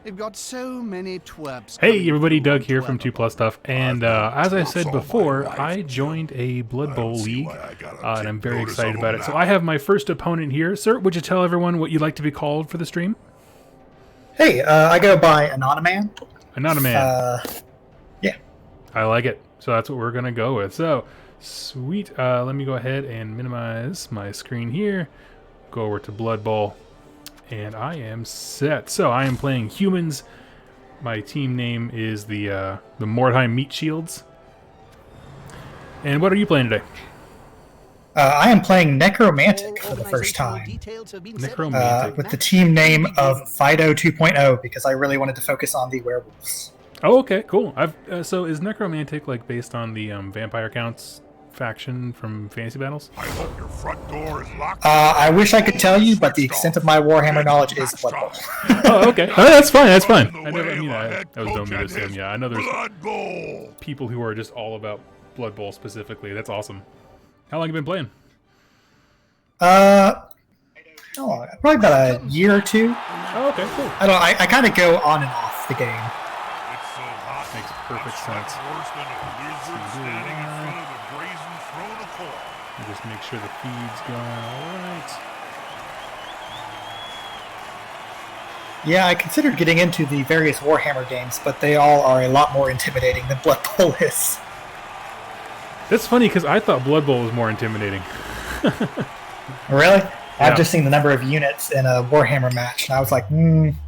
They've got so many twerps. Hey everybody, Doug here from 2 Plus Stuff, and as I said before, I joined a Blood Bowl league, and I'm very excited about it. So I have my first opponent here. Sir, would you tell everyone what you'd like to be called for the stream? Hey, I go by Anonyman. Anonyman. Yeah. I like it. So that's what we're going to go with. So, sweet. Let me go ahead and minimize my screen here. Go over to Blood Bowl. And I am set. So I am playing humans. My team name is the Mordheim Meatshields. And what are you playing today? I am playing Necromantic for the first time. Necromantic. With the team name of Fido 2.0 because I really wanted to focus on the werewolves. Oh, okay, cool. So is Necromantic like based on the Vampire Counts faction from Fantasy Battles? I hope your front door is locked. I wish I could tell you, but the extent of my Warhammer knowledge is Blood Bowl. Oh, okay. Oh, that's fine. That's fine. I that was dumb to assume. Yeah, I know there's people who are just all about Blood Bowl specifically. That's awesome. How long have you been playing? Probably about a year or two. Oh, okay, cool. I kind of go on and off the game. It's so hot. Makes perfect sense. Worse than a lizard standing in front of a brazen throne of coal. Just make sure the feed's going all right. Yeah, I considered getting into the various Warhammer games, but they all are a lot more intimidating than Blood Bowl is. That's funny because I thought Blood Bowl was more intimidating. Really? Yeah. I've just seen the number of units in a Warhammer match, and I was like,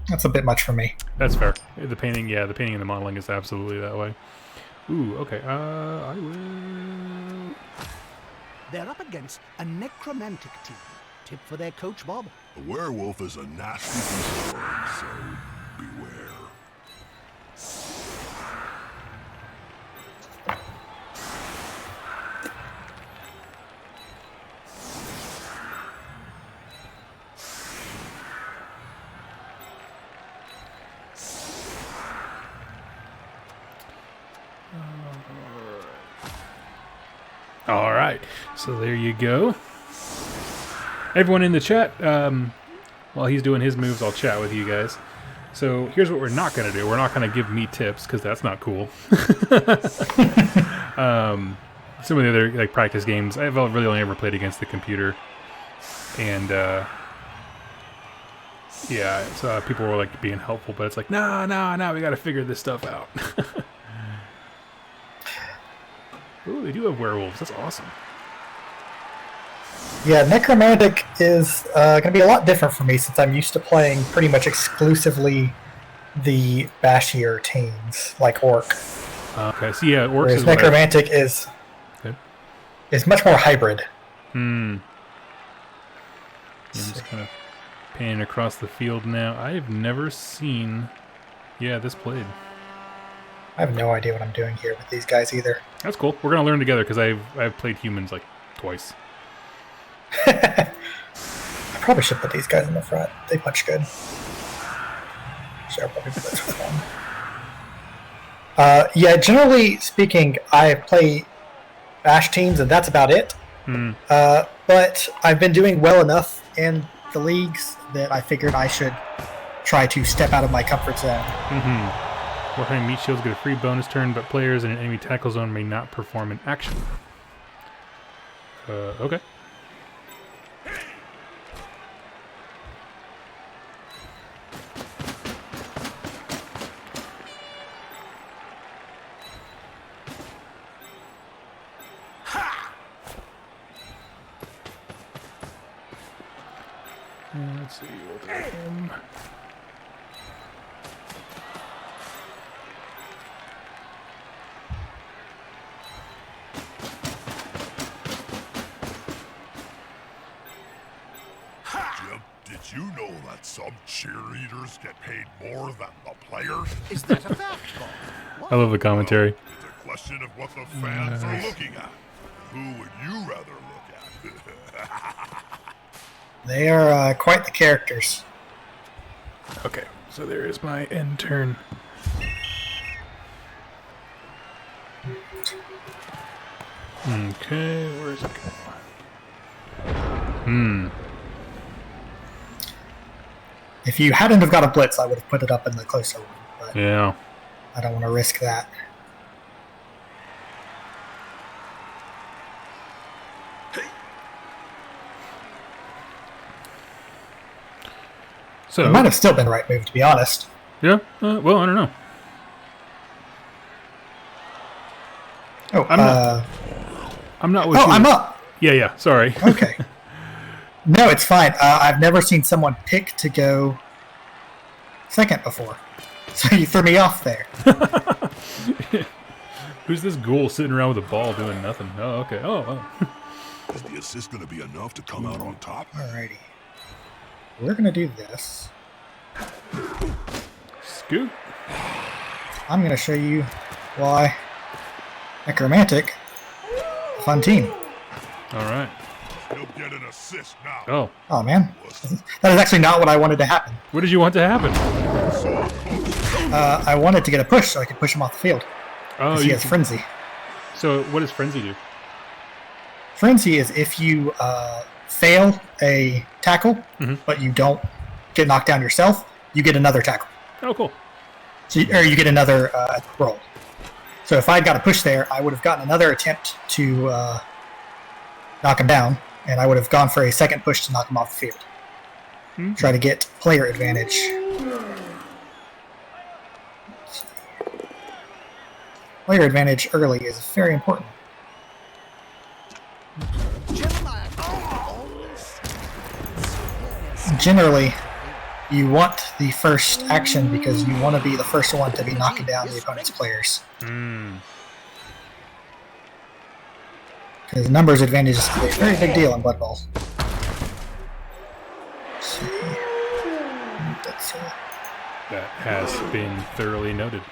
that's a bit much for me. That's fair. The painting and the modeling is absolutely that way. Ooh, okay. I will. They're up against a necromantic team. Tip for their coach, Bob. A werewolf is a nasty piece of work, so beware. All right. So there you go. Everyone in the chat, while he's doing his moves, I'll chat with you guys. So here's what we're not going to do. We're not going to give me tips because that's not cool. Some of the other like practice games, I've really only ever played against the computer. And yeah, so people were like being helpful, but it's like, no, we got to figure this stuff out. Ooh, they do have werewolves. That's awesome. Yeah, Necromantic is going to be a lot different for me since I'm used to playing pretty much exclusively the bashier teams, like Orc. Okay, so yeah, Orcs Whereas is Necromantic is much more hybrid. I'm just kind of panning across the field now. I have never seen, this played. I have no idea what I'm doing here with these guys either. That's cool. We're gonna learn together because I've played humans like twice. I probably should put these guys in the front. They punch good. Sure, probably put this with one. Yeah, generally speaking, I play bash teams, and that's about it. But I've been doing well enough in the leagues that I figured I should try to step out of my comfort zone. Warhammer Meatshields get a free bonus turn, but players in an enemy tackle zone may not perform an action. Okay. Let's see what I him. Did you know that some cheerleaders get paid more than the players? Is that a fact, Bob? I love the commentary. It's a question of what the fans are looking at. Who would you rather look at? They are quite the characters. Okay, so there is my end turn. Okay, where's it going? If you hadn't have got a blitz, I would have put it up in the closer one. But Yeah. I don't want to risk that. So It might have still been the right move, to be honest. yeah. Well, I don't know. Oh, I'm not with you. I'm up. Yeah. Sorry. Okay. No, it's fine. I've never seen someone pick to go second before. So you threw me off there. Who's this ghoul sitting around with a ball doing nothing? Oh, okay. Oh. Is the assist going to be enough to come out on top? Alrighty. We're going to do this. Scoot. I'm going to show you why Necromantic, a fun team. All right. He'll get an assist now. Oh. Oh, man. That is actually not what I wanted to happen. What did you want to happen? I wanted to get a push so I could push him off the field. Oh, He has Frenzy. So what does Frenzy do? Frenzy is if you fail a tackle, but you don't get knocked down yourself, you get another tackle. Oh, cool. So you get another roll. So if I had got a push there, I would have gotten another attempt to knock him down, and I would have gone for a second push to knock him off the field. Try to get player advantage. Player advantage early is very important. Generally, you want the first action because you want to be the first one to be knocking down the opponent's players. Because numbers advantage is a very big deal in Blood Bowl. Let's see. That's, That has been thoroughly noted.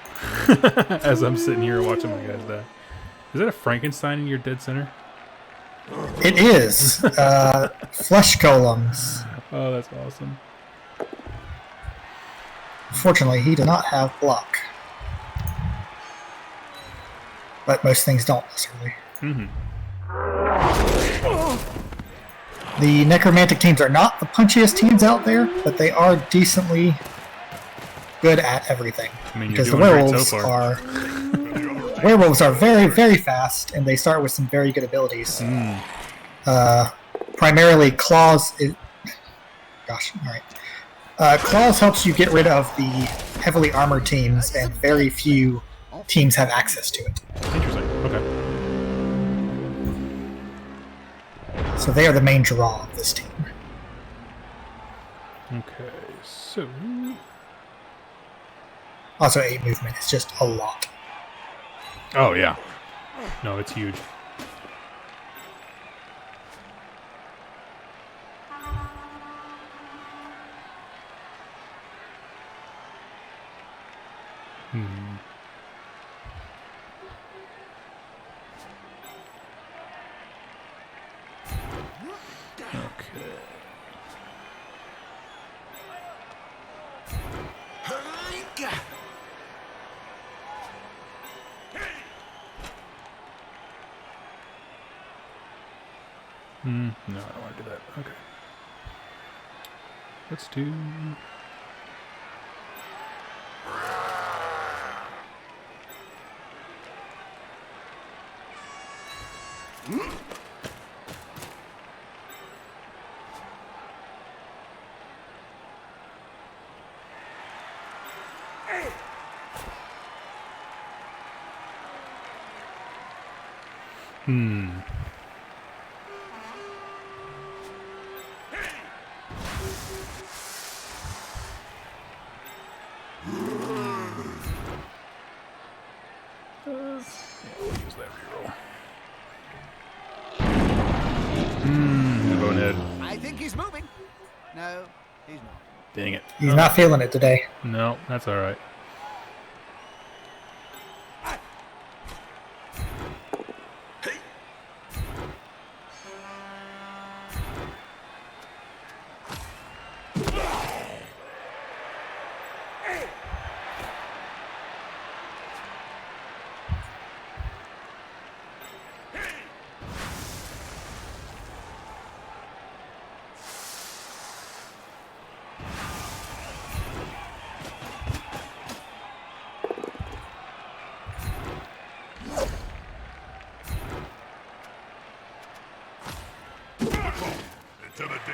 As I'm sitting here watching my guys die. Is that a Frankenstein in your dead center? it is. Flesh golems. Oh, that's awesome. Unfortunately, he does not have block. But most things don't necessarily. The necromantic teams are not the punchiest teams out there, but they are decently good at everything. I mean, Because you're the doing great werewolves so far. werewolves are very, very fast, and they start with some very good abilities. Primarily, Claws. Gosh, all right. Claws helps you get rid of the heavily armored teams, and very few teams have access to it. Interesting. Okay. So they are the main draw of this team. Okay. So. Also, 8 movement is just a lot. Oh yeah. No, it's huge. Okay. No, I don't want to do that. Okay. Let's do. We'll use that reroll. Bonehead. I think he's moving. No, he's not. Dang it. He's not feeling it today. No, that's all right.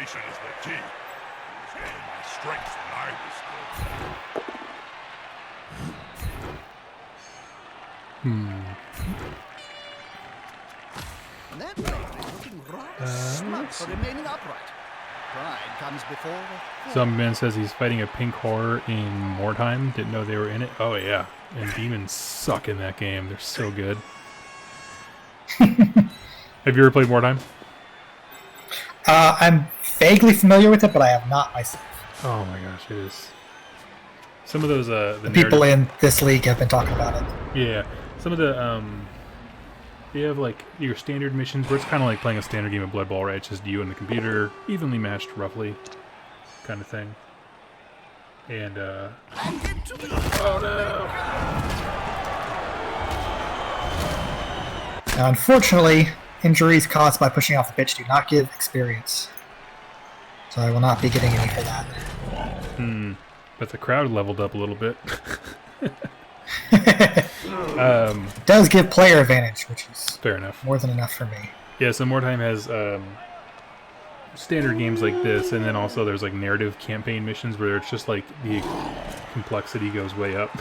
Coordination is the key. It's one of my strengths when I was good. And that lady is looking rather smug for remaining upright. Pride comes before the fall. Some man says he's fighting a pink horror in Mordheim. Didn't know they were in it. Oh yeah, and demons suck in that game. They're so good. Have you ever played Mordheim? I'm vaguely familiar with it, but I have not myself. Oh my gosh, it is. Some of those The people in this league have been talking about it. Yeah, some of the you have like your standard missions where it's kind of like playing a standard game of Blood Bowl, right? It's just you and the computer, evenly matched, roughly, kind of thing. And oh no! Now, unfortunately, injuries caused by pushing off the pitch do not give experience, so I will not be getting any for that. But the crowd leveled up a little bit. It does give player advantage, which is Fair enough. more than enough for me. Yeah, so Mordheim has standard games like this, and then also there's like narrative campaign missions where it's just like the complexity goes way up.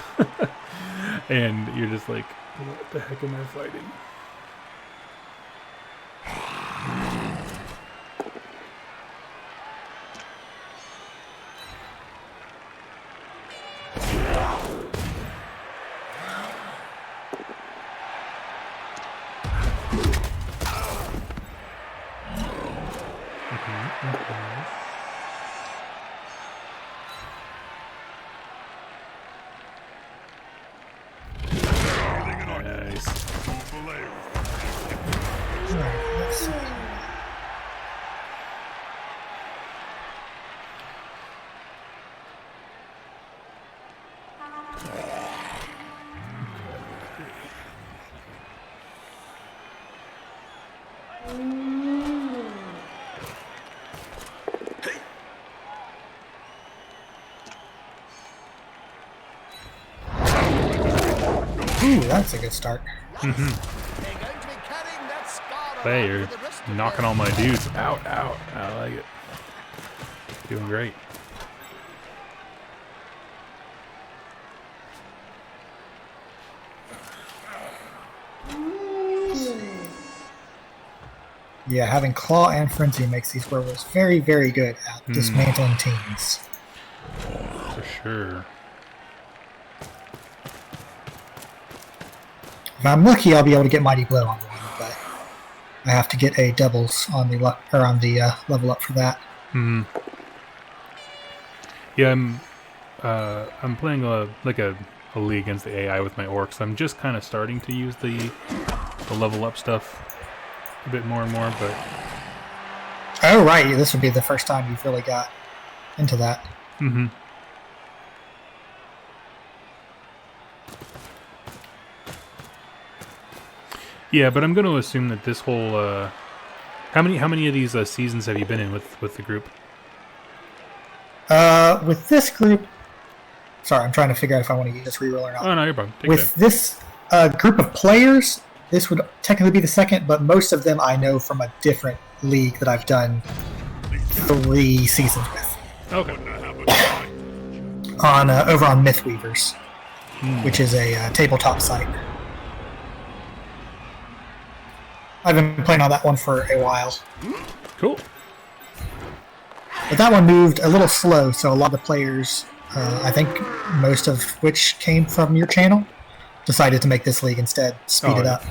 And you're just like, what the heck am I fighting? Nice. Let's see. Ooh, that's a good start. They're going to be carrying that scar Hey, around you're for the rest of knocking their all my dudes out. I like it. Doing great. Yeah, having Claw and Frenzy makes these werewolves very, very good at dismantling teams. For sure. If I'm lucky, I'll be able to get Mighty Blow on the one, but I have to get a doubles on the level up for that. Yeah, I'm playing a league against the AI with my orcs. I'm just kind of starting to use the level up stuff a bit more and more, but Oh, right. This would be the first time you've really got into that. Yeah, but I'm going to assume that this whole how many of these seasons have you been in with the group? With this group, sorry, I'm trying to figure out if I want to use this reroll or not. Oh no, you're fine. Take With this group of players, this would technically be the second, but most of them I know from a different league that I've done 3 seasons with. Okay. On over on Mythweavers, which is a tabletop site. I've been playing on that one for a while. Cool. But that one moved a little slow, so a lot of the players, I think most of which came from your channel, decided to make this league instead, speed it up.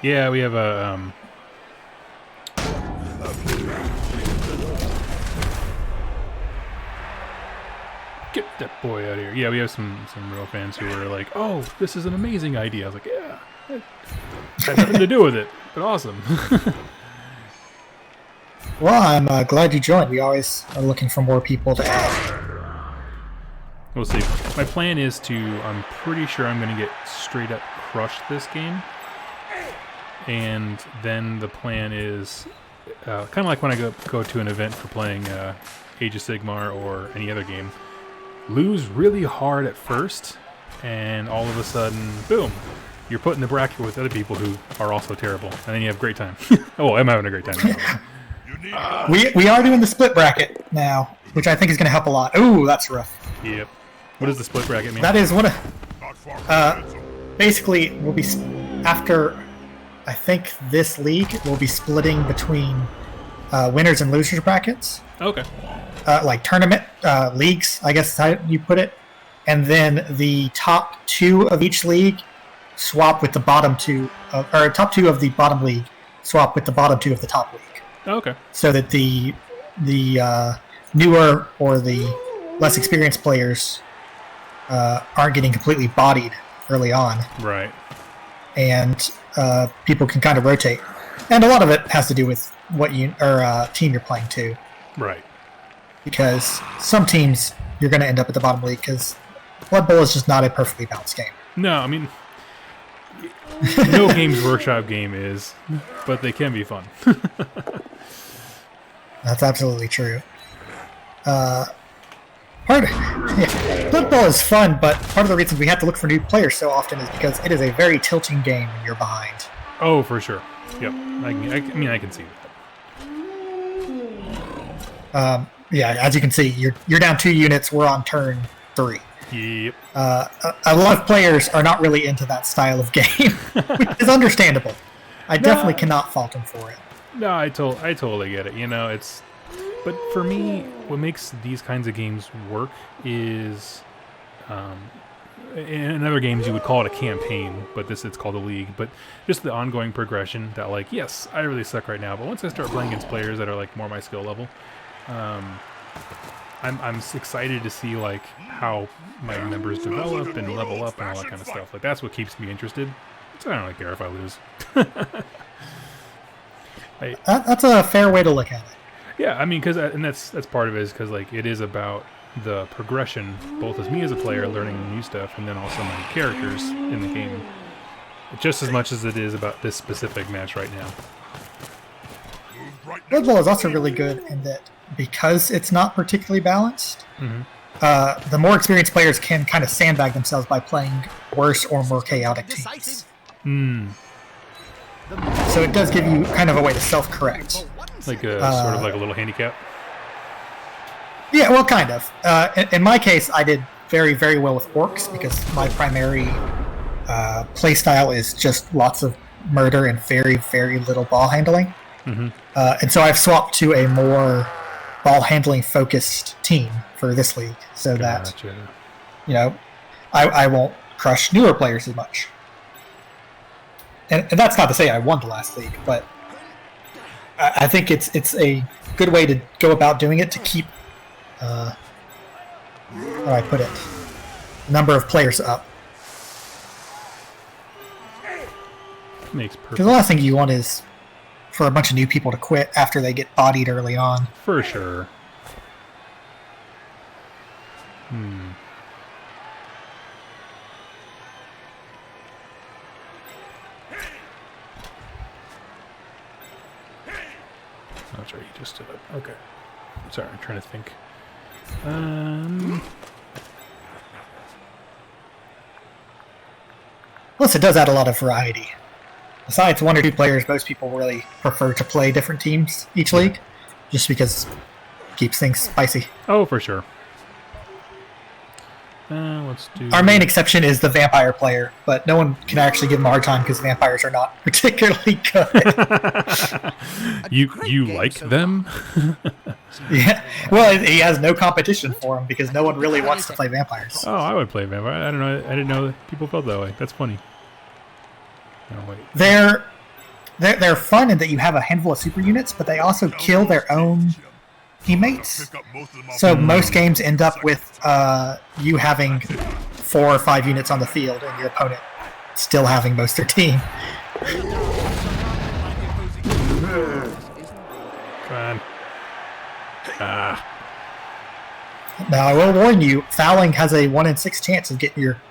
Yeah, we have a get that boy out of here. Yeah, we have some real fans who were like, "Oh, this is an amazing idea." I was like, "Yeah, it had nothing to do with it, but awesome." Well, I'm glad you joined. We always are looking for more people to add. We'll see. My plan is to, I'm pretty sure I'm going to get straight up crushed this game. And then the plan is, kind of like when I go to an event for playing Age of Sigmar or any other game, lose really hard at first, and all of a sudden, boom, you're put in the bracket with other people who are also terrible. And then you have a great time. Oh, I'm having a great time. We are doing the split bracket now, which I think is going to help a lot. Ooh, that's rough. Yep. What does the split bracket mean? That is one of... Not far from Basically, we'll be... After, I think, this league, we'll be splitting between winners and losers brackets. Okay. Like tournament leagues, I guess is how you put it. And then the top 2 of each league swap with the bottom 2... or top 2 of the bottom league swap with the bottom 2 of the top league. Okay. So that the newer or the less experienced players aren't getting completely bodied early on, Right. and people can kind of rotate. And a lot of it has to do with what team you're playing too, Right. because some teams you're going to end up at the bottom league because Blood Bowl is just not a perfectly balanced game. No, I mean, no Games Workshop game is, but they can be fun. That's absolutely true. Blood Bowl is fun, but part of the reason we have to look for new players so often is because it is a very tilting game when you're behind. Oh, for sure. Yep. I can see that. Yeah, as you can see, you're down 2 units. We're on turn 3. Yep. A lot of players are not really into that style of game, which is understandable. I definitely cannot fault them for it. No, I totally get it. You know, it's... But for me, what makes these kinds of games work is... in other games, you would call it a campaign, but it's called a league. But just the ongoing progression that, like, yes, I really suck right now, but once I start playing against players that are, like, more my skill level, I'm excited to see, like, how my members develop and level up and all that kind of stuff. Like, that's what keeps me interested. So I don't really care if I lose. That's a fair way to look at it. Yeah, I mean, that's part of it is because, like, it is about the progression, both as me as a player learning new stuff, and then also my characters in the game, just as much as it is about this specific match right now. Blood Bowl is also really good in that because it's not particularly balanced, the more experienced players can kind of sandbag themselves by playing worse or more chaotic teams. So it does give you kind of a way to self-correct. Like sort of like a little handicap. Yeah, well, kind of. In my case, I did very, very well with orcs because my primary play style is just lots of murder and very, very little ball handling. And so I've swapped to a more ball handling focused team for this league, so that I won't crush newer players as much. And that's not to say I won the last league, but I think it's a good way to go about doing it to keep, how do I put it, number of players up. Makes perfect. Because the last thing you want is for a bunch of new people to quit after they get bodied early on. For sure. That's right, he just stood up. Okay. Sorry, I'm trying to think. Plus, it does add a lot of variety. Besides 1 or 2 players, most people really prefer to play different teams each league, just because it keeps things spicy. Oh, for sure. Let's do... Our main exception is the vampire player, but no one can actually give him a hard time because vampires are not particularly good. You like them? Yeah. Well, he has no competition for him because no one really wants to play vampires. Oh, I would play vampire. I don't know. I didn't know that people felt that way. That's funny. No, wait. They're fun in that you have a handful of super units, but they also kill their own teammates. So most games end up with you having 4 or 5 units on the field and your opponent still having most of their team. Come on. Now, I will warn you, fouling has a 1 in 6 chance of getting your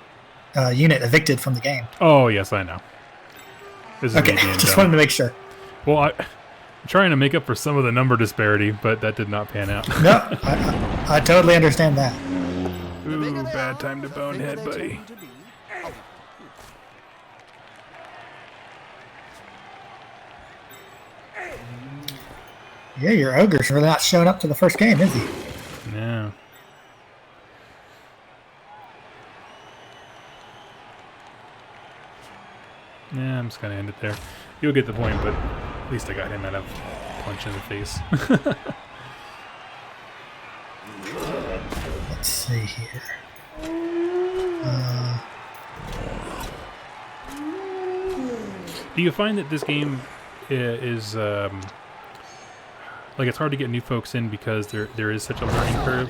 unit evicted from the game. Oh, yes, I know. This is Okay, me being just dumb. wanted to make sure. Well, I'm trying to make up for some of the number disparity, but that did not pan out. No, I totally understand that. Ooh, bad time to bonehead, buddy. Yeah, your ogre's really not showing up to the first game, is he? No. Yeah, I'm just gonna end it there. You'll get the point, but at least I got him out of punch in the face. Let's see here. Do you find that this game is like it's hard to get new folks in because there is such a learning curve?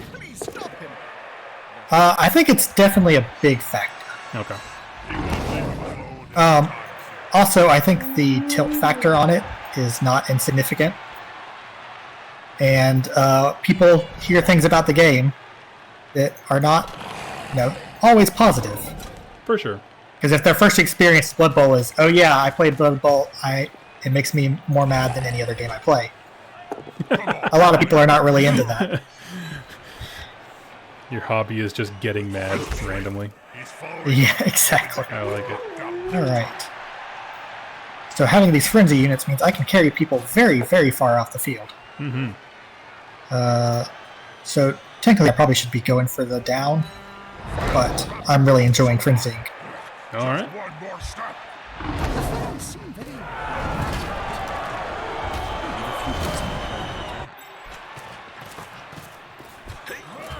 I think it's definitely a big factor. Okay. Also, I think the tilt factor on it is not insignificant. And people hear things about the game that are not, always positive. For sure. Because if their first experience with Blood Bowl is, oh yeah, I played Blood Bowl, it makes me more mad than any other game I play. A lot of people are not really into that. Your hobby is just getting mad randomly. Yeah, exactly. I like it. All right. So having these frenzy units means I can carry people very, very far off the field. Mm-hmm. So technically I probably should be going for the down, but I'm really enjoying frenzying. All right. One more step.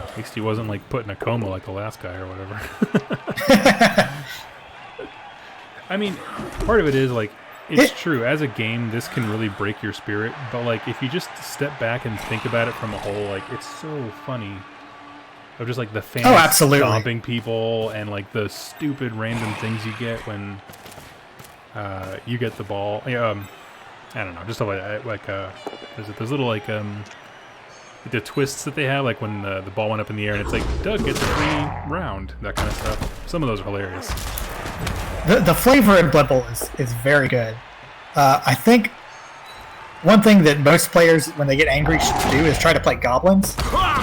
At least he wasn't like put in a coma like the last guy or whatever. I mean, part of it is like, it's true. As a game, this can really break your spirit. But like, if you just step back and think about it from a whole, like, it's so funny. Of just like the fans stomping people and like the stupid random things you get when you get the ball. I don't know, just stuff like that. Like, there's little like the twists that they have, like when the ball went up in the air and it's like Doug gets a free round, that kind of stuff. Some of those are hilarious. The flavor in Blood Bowl is very good. I think one thing that most players, when they get angry, should do is try to play goblins,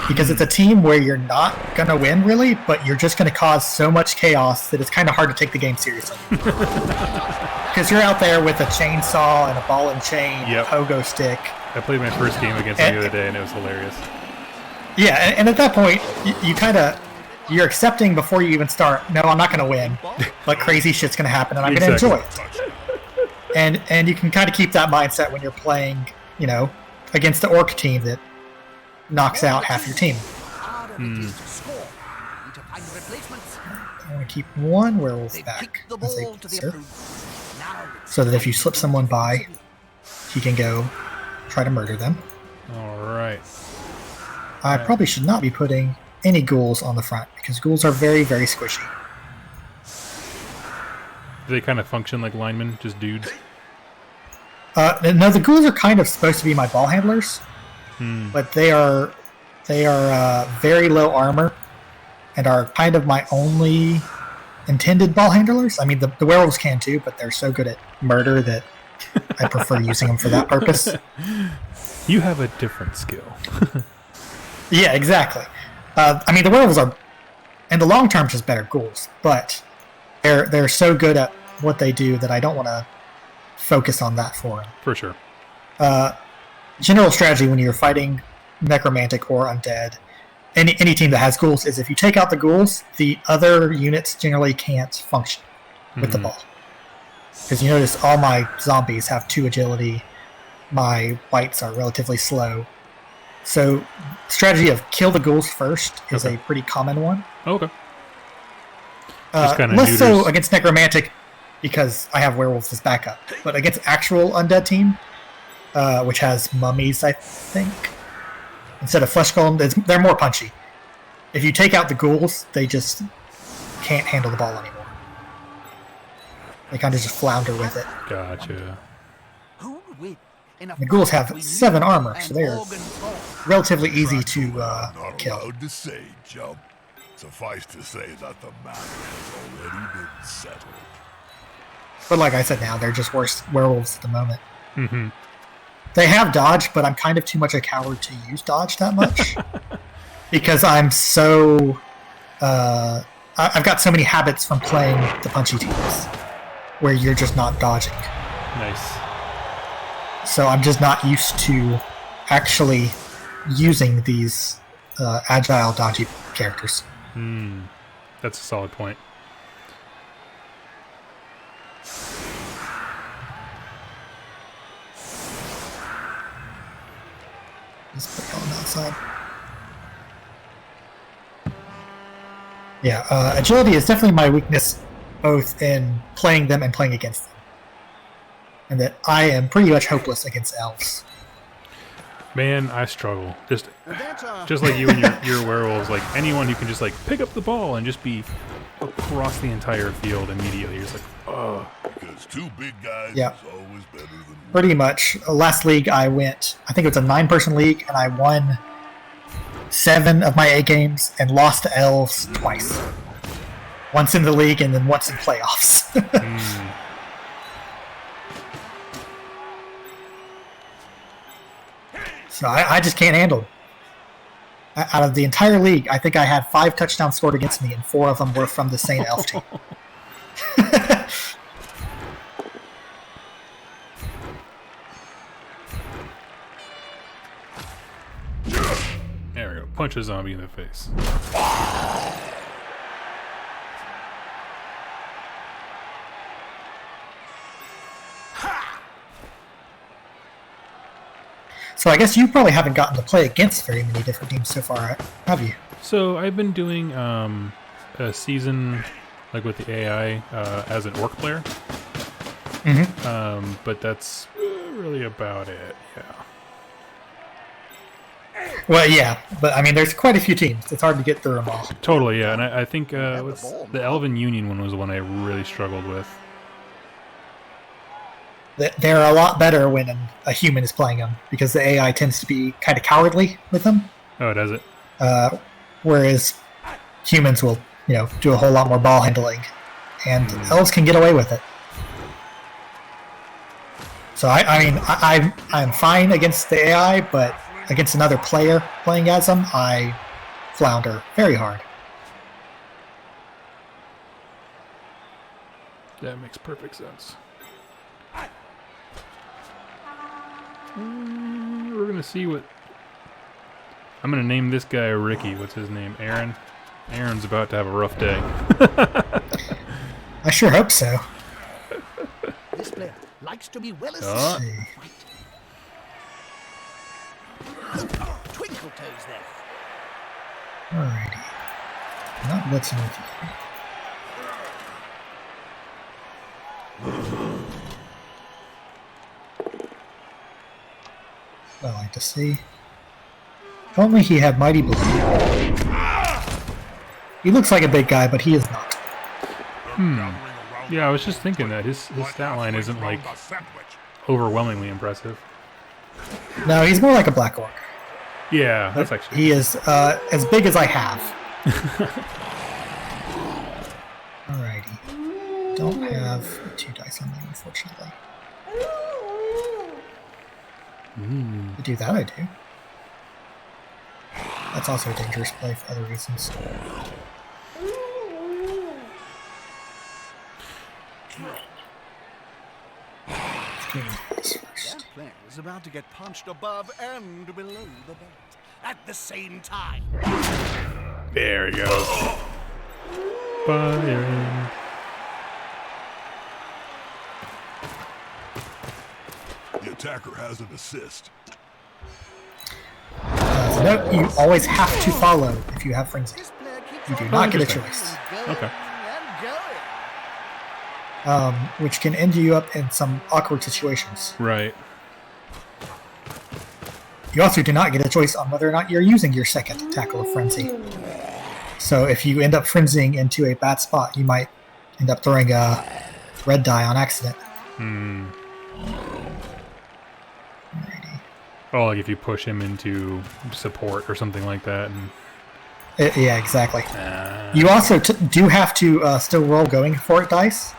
because it's a team where you're not going to win, really, but you're just going to cause so much chaos that it's kind of hard to take the game seriously. Because you're out there with a chainsaw and a ball and chain, pogo stick. I played my first game against them the other day, and it was hilarious. Yeah, and at that point, you're accepting before you even start, no, I'm not going to win, but crazy shit's going to happen, and I'm going to enjoy it. And you can kind of keep that mindset when you're playing, against the orc team that knocks out half your team. Mm. I want to keep one werewolf back as a monster, so that if you slip someone by, he can go try to murder them. All right. I probably should not be putting any ghouls on the front, because ghouls are very, very squishy. Do they kind of function like linemen, just dudes? No, the ghouls are kind of supposed to be my ball handlers, but they are very low armor and are kind of my only intended ball handlers. I mean, the werewolves can too, but they're so good at murder that I prefer using them for that purpose. You have a different skill. Yeah, exactly. I mean, the werewolves are, in the long term, just better ghouls, but they're so good at what they do that I don't want to focus on that for them. For sure. General strategy when you're fighting necromantic or undead, any team that has ghouls, is if you take out the ghouls, the other units generally can't function with the ball. Because you notice all my zombies have 2 agility, my wights are relatively slow. So strategy of kill the ghouls first is a pretty common one. Okay. Less so against necromantic, because I have werewolves as backup. But against actual undead team, which has mummies, I think, instead of flesh golems, they're more punchy. If you take out the ghouls, they just can't handle the ball anymore. They kind of just flounder with it. Gotcha. The ghouls have 7 armor, so they're relatively easy to kill. Not allowed to say, Jump. Suffice to say that the matter has already been settled. But like I said, now they're just worse werewolves at the moment. Mm-hmm. They have dodge, but I'm kind of too much a coward to use dodge that much. Because I'm so... I've got so many habits from playing the punchy teams, where you're just not dodging. Nice. So I'm just not used to actually using these agile, dodgy characters. That's a solid point. Just put it on that side. Yeah, agility is definitely my weakness, both in playing them and playing against them. And that I am pretty much hopeless against elves. Man, I struggle. Just like you and your werewolves, like anyone who can just like pick up the ball and just be across the entire field immediately. You're just like, oh. Because two big guys Yeah. is always better than one. Pretty much. Last league I think it was a 9-person league, and I won 7 of my 8 games and lost to elves twice. Once in the league and then once in playoffs. So I just can't handle it. Out of the entire league, I think I had 5 touchdowns scored against me, and 4 of them were from the same elf team. There we go. Punch a zombie in the face. So I guess you probably haven't gotten to play against very many different teams so far, have you? So I've been doing a season like with the AI as an orc player. But that's really about it. Yeah. Well, yeah, but I mean, there's quite a few teams. It's hard to get through them all. Totally, yeah. And I think the Elven Union one was the one I really struggled with. They're a lot better when a human is playing them, because the AI tends to be kind of cowardly with them. Oh, does it? Whereas humans will, do a whole lot more ball handling, and elves can get away with it. So I'm fine against the AI, but against another player playing as them, I flounder very hard. That makes perfect sense. We're gonna see what. I'm gonna name this guy Ricky. What's his name? Aaron. Aaron's about to have a rough day. I sure hope so. This player likes to be well Oh. assisted. Twinkle toes there. Alrighty. Not blitzing with you. I like to see. If only he had Mighty Blow. He looks like a big guy, but he is not. Yeah, I was just thinking that his stat line isn't like overwhelmingly impressive. No, he's more like a Black Orc. Yeah, that's actually. He is as big as I have. Alrighty. Don't have 2 dice on me, unfortunately. To do that, I do. That's also a dangerous play for other reasons. Let's go with this first. That player is about to get punched above and below the belt at the same time. There he goes. Fire. The attacker has an assist. So note, you always have to follow if you have frenzy. This player keeps You do on not get a interesting. choice. going Okay. and going. Which can end you up in some awkward situations. Right. You also do not get a choice on whether or not you're using your second tackle of frenzy. So if you end up frenzying into a bad spot, you might end up throwing a red die on accident. Alrighty. Oh, like if you push him into support or something like that. And Yeah, exactly. You also do have to still roll going for it dice.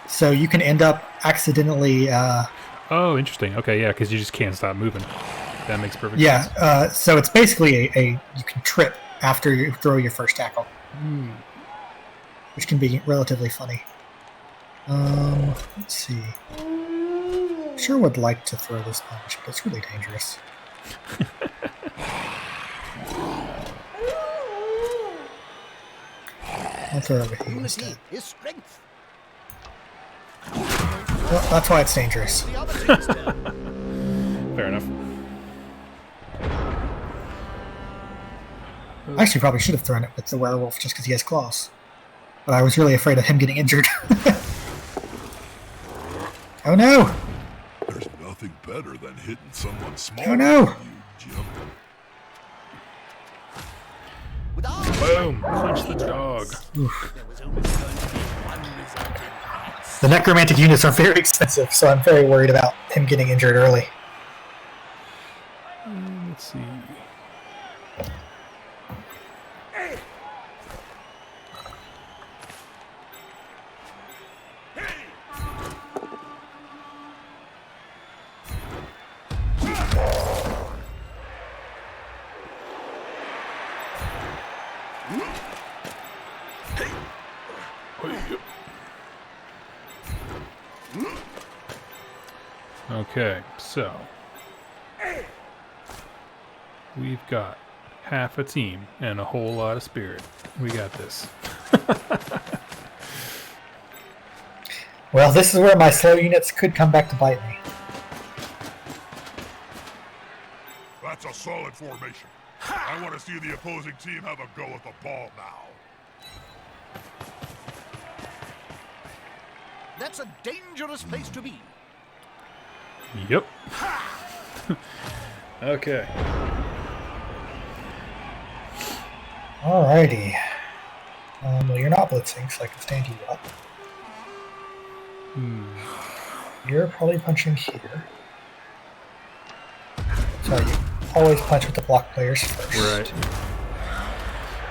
So you can end up accidentally... oh, interesting. Okay, yeah, because you just can't stop moving. That makes perfect sense. Yeah, so it's basically you can trip after you throw your first tackle. Which can be relatively funny. Let's see. sure would like to throw this punch, but it's really dangerous. I'll throw it over here instead. His strength. Well, that's why it's dangerous. The other team's turn. Fair enough. I actually probably should have thrown it with the werewolf just because he has claws. But I was really afraid of him getting injured. Oh no! There's nothing better than hitting someone small. Oh no! You Jim. With arms Boom! Punch the dog. there was only going to be one result in that. The necromantic units are very expensive, so I'm very worried about him getting injured early. Let's see. Okay, so we've got half a team and a whole lot of spirit. We got this. Well, this is where my slow units could come back to bite me. That's a solid formation. I want to see the opposing team have a go at the ball now. That's a dangerous place to be. Yep. Okay. Alrighty. Well, you're not blitzing, so I can stand you up. You're probably punching here. So you always punch with the block players first. Right.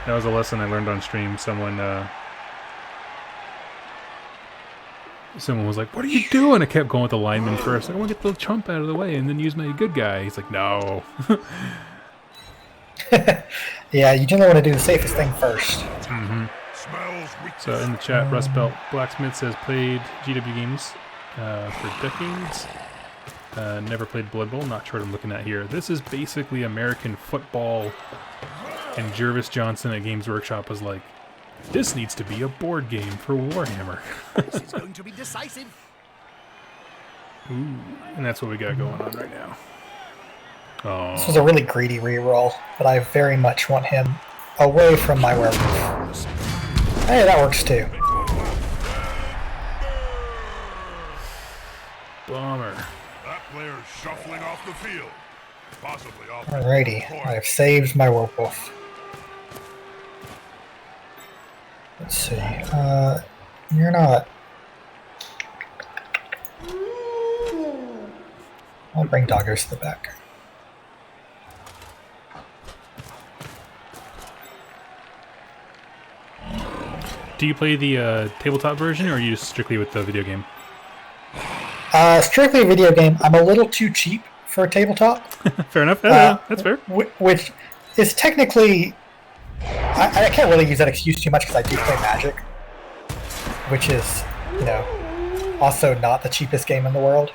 That was a lesson I learned on stream. Someone was like, "What are you doing?" I kept going with the lineman first. I want to get the chump out of the way and then use my good guy. He's like, "No." Yeah, you generally want to do the safest thing first. Smells weak. So in the chat, Rust Belt Blacksmith says played GW games for decades. Never played Blood Bowl. Not sure what I'm looking at here. This is basically American football. And Jervis Johnson at Games Workshop was like, "This needs to be a board game for Warhammer." This is going to be decisive. Ooh, and that's what we got going on right now. Oh, This was a really greedy reroll, but I very much want him away from my werewolf. Hey, that works too. bummer. That player's shuffling off the field. Possibly off the Alrighty, court. I've saved my werewolf. Let's see. You're not. I'll bring doggos to the back. Do you play the tabletop version, or are you just strictly with the video game? Strictly a video game. I'm a little too cheap for a tabletop. Fair enough. That's fair. Which is technically... I can't really use that excuse too much because I do play Magic. Which is, you know, also not the cheapest game in the world.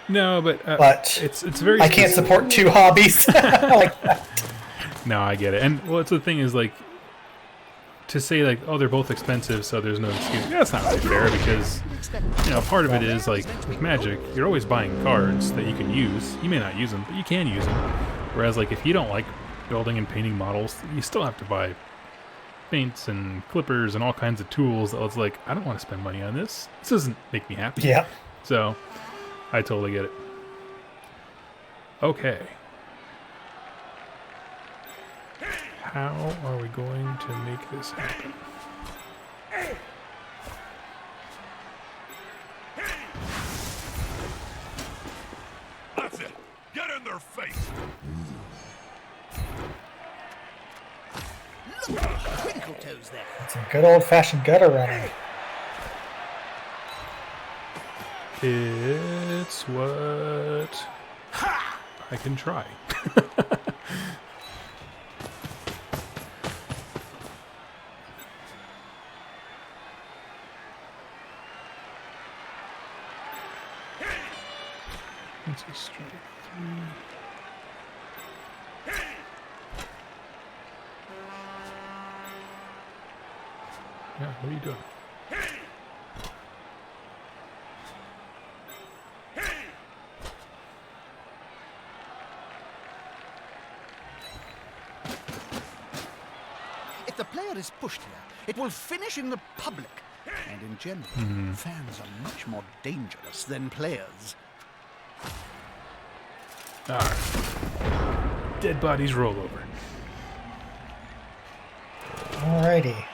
No, but it's very. I can't support two hobbies like that. No, I get it. And well, it's the thing is like to say like, oh, they're both expensive, so there's no excuse. Yeah, that's not really fair because you know part of it is like with Magic, you're always buying cards that you can use. You may not use them, but you can use them. Whereas like if you don't like building and painting models, you still have to buy paints and clippers and all kinds of tools. That it's like I don't want to spend money on this. This doesn't make me happy. Yeah. So I totally get it. Okay. How are we going to make this happen? That's it. Get in their face. Look at the twinkle toes there. Some good old-fashioned gutter running. It's what I can try. That's a strike 3. Yeah, what are you doing? If the player is pushed here, it will finish in the public. And in general, fans are much more dangerous than players. Alright. Dead bodies roll over. Alrighty.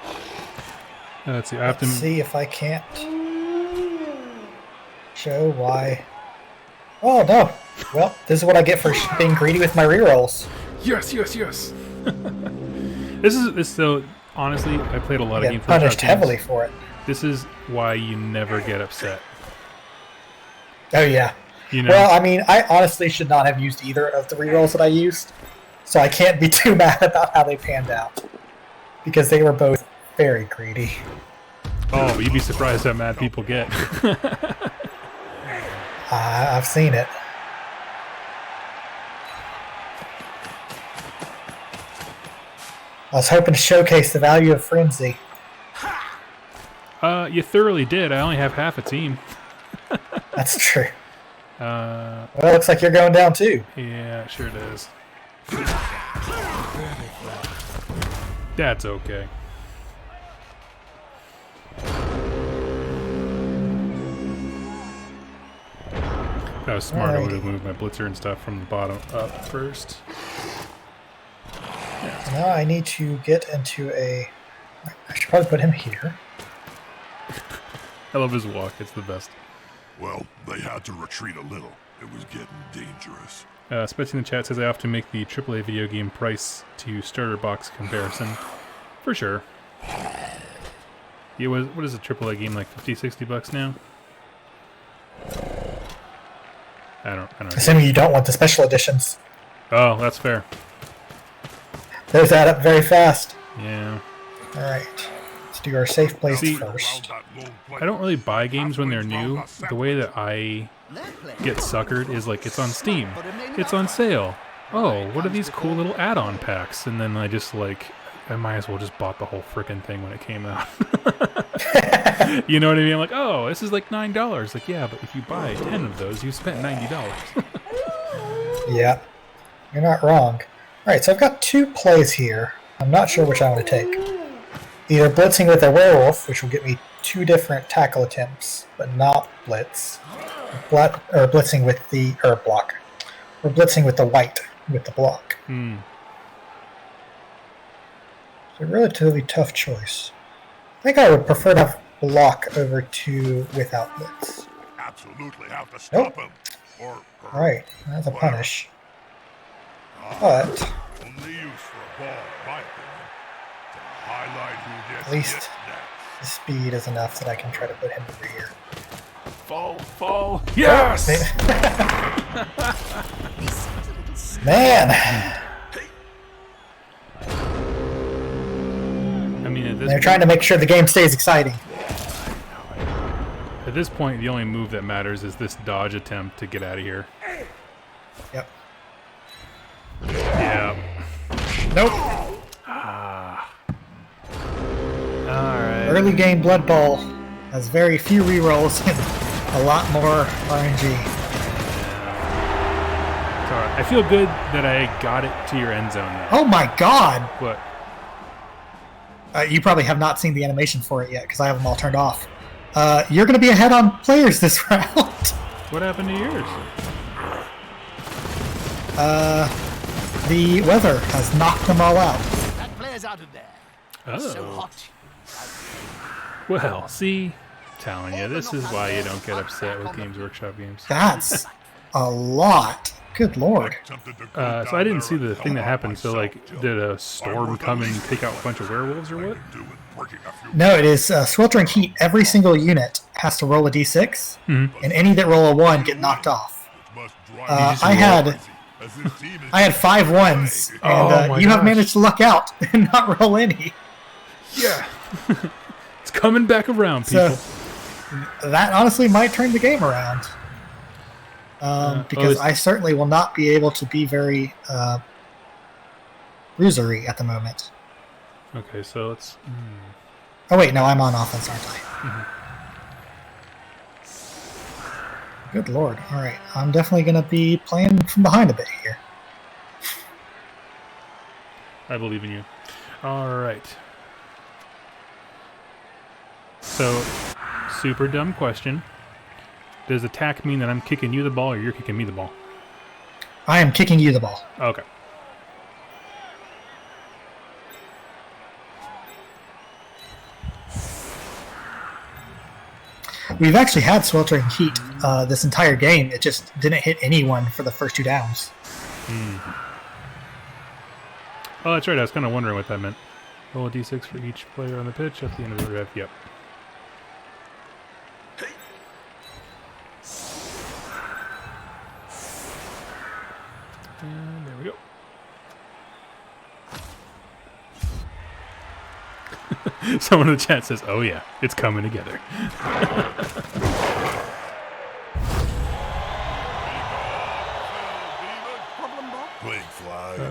Let's see. I have Let's to see if I can't show why. Oh no! Well, this is what I get for being greedy with my rerolls. Yes. This so honestly, I played a lot I of get games. punished heavily for it. This is why you never get upset. Oh yeah. You know. Well, I mean, I honestly should not have used either of the rerolls that I used, so I can't be too mad about how they panned out because they were both very greedy. Oh, but you'd be surprised how mad people get. I've seen it. I was hoping to showcase the value of Frenzy. You thoroughly did. I only have half a team. That's true. Well, it looks like you're going down too. Yeah, it sure does. That's okay. That was smart. I would have moved my blitzer and stuff from the bottom up first. So now I need to get into a... I should probably put him here. I love his walk. It's the best. Well, they had to retreat a little. It was getting dangerous. Especially in the chat says I often make the AAA video game price to starter box comparison. For sure. Yeah, what is a AAA game, like 50, 60 bucks now? I don't know. Assuming you don't want the special editions. Oh, that's fair. Those add up very fast. Yeah. Alright. Let's do our safe place See, first. I don't really buy games when they're new. The way that I get suckered is like, it's on Steam. It's on sale. Oh, what are these cool little add-on packs? And then I just like, I might as well just bought the whole frickin' thing when it came out. You know what I mean? I'm like, oh, this is like $9. Like, yeah, but if you buy 10 of those, you spent $90. Yeah. You're not wrong. Alright, so I've got two plays here. I'm not sure which I want to take. Either blitzing with a werewolf, which will get me 2 different tackle attempts, but not blitz. Or blitzing with the herb block. Or blitzing with the white, with the block. It's a relatively tough choice. I think I would prefer to have block over 2 without blitz. Absolutely have to stop him. Or Alright, that's a punish. But only use for a ball, in my opinion, to highlight who gets at least hit next. the speed is enough that I can try to put him over here. Fall. Yes! Man! I mean, They're trying to make sure the game stays exciting. At this point, the only move that matters is this dodge attempt to get out of here. Yep. Yeah. Nope. Alright. Early game Blood Bowl has very few rerolls and a lot more RNG. It's alright. I feel good that I got it to your end zone though. Oh my god! What? You probably have not seen the animation for it yet because I have them all turned off. You're going to be ahead on players this round. What happened to yours? The weather has knocked them all out. That player's out of there. Oh. So hot. Well, see? Telling you, this is why you don't get upset with Games Workshop games. That's a lot. Good lord. So I didn't see the thing that happened. So, like, did a storm come and take out a bunch of werewolves or what? No, it is sweltering heat. Every single unit has to roll a d6, and any that roll a 1 get knocked off. I had 5 ones, and you have managed to luck out and not roll any. Yeah. It's coming back around, people. So, that honestly might turn the game around. because I certainly will not be able to be very bruisery at the moment. Okay, so let's... Oh wait, no, I'm on offense, aren't I? Good lord. All right, I'm definitely going to be playing from behind a bit here. I believe in you. All right. So, super dumb question. Does attack mean that I'm kicking you the ball or you're kicking me the ball? I am kicking you the ball. Okay. We've actually had sweltering heat this entire game. It just didn't hit anyone for the first 2 downs. Oh, that's right. I was kind of wondering what that meant. Roll a d6 for each player on the pitch at the end of the rev. Yep. And there we go. Someone in the chat says, "Oh yeah, it's coming together."